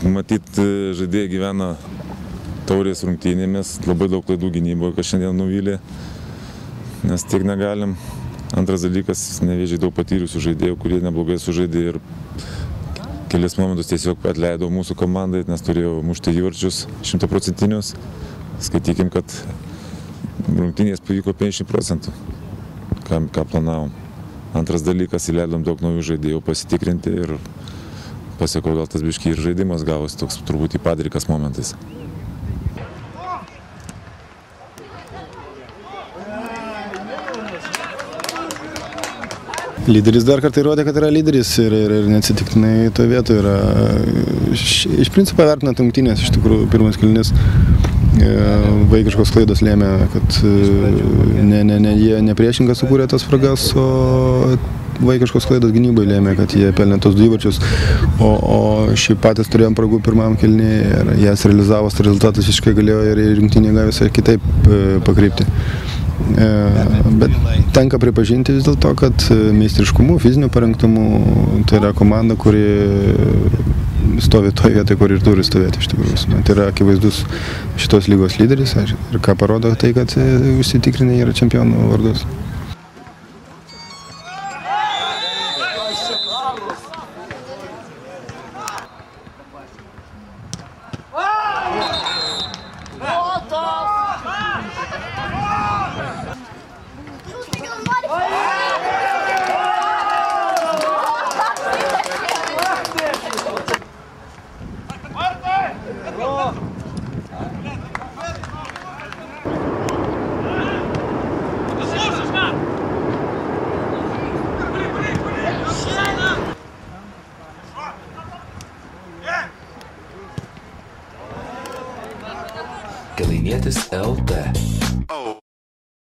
Matyt, žaidėjai gyvena taurės rungtynėmis, labai daug klaidų gynyboje, kas šiandien nuvylė, nes tiek negalim. Antras dalykas, Nevėžiai daug patyrusių žaidėjų, kurie neblogai sužaidė ir kelis momentus tiesiog atleido mūsų komandai, nes turėjo mušti įvarčius 100%. Skaitykim, kad rungtynės pavyko 50%, ką planavom. Antras dalykas, įleidom daug naujų žaidėjų pasitikrinti ir pasiekau gal tas biškį ir žaidimas gavosi toks turbūt į padrikas momentais. Lyderis dar kartą įrodė, kad yra lyderis ir neatsitiktinai toje vietoje yra. Iš principo vertinant rungtynės, iš tikrųjų, pirmas kėlinys vaikiškos klaidos lėmė, kad ne priešingas sukūrė tas spragas, o vaikiškos klaidos gynybai lėmė, kad jie pelnė tos 2 įvarčius, o šiaip patys turėjom pragų pirmam kėlinyje ir jas realizavos, tai rezultatas visiškai galėjo ir rinktinė gali visai kitaip pakreipti. Bet tenka pripažinti vis dėlto, kad meistriškumu, fiziniu parengtumu tai yra komanda, kuri stovi toje vietoje, kur ir turi stovėti iš tikrųjų. Tai yra akivaizdus šitos lygos lyderis ir ką parodo tai, kad užsitikrinę yra čempionų vardus. Kėdainietis LT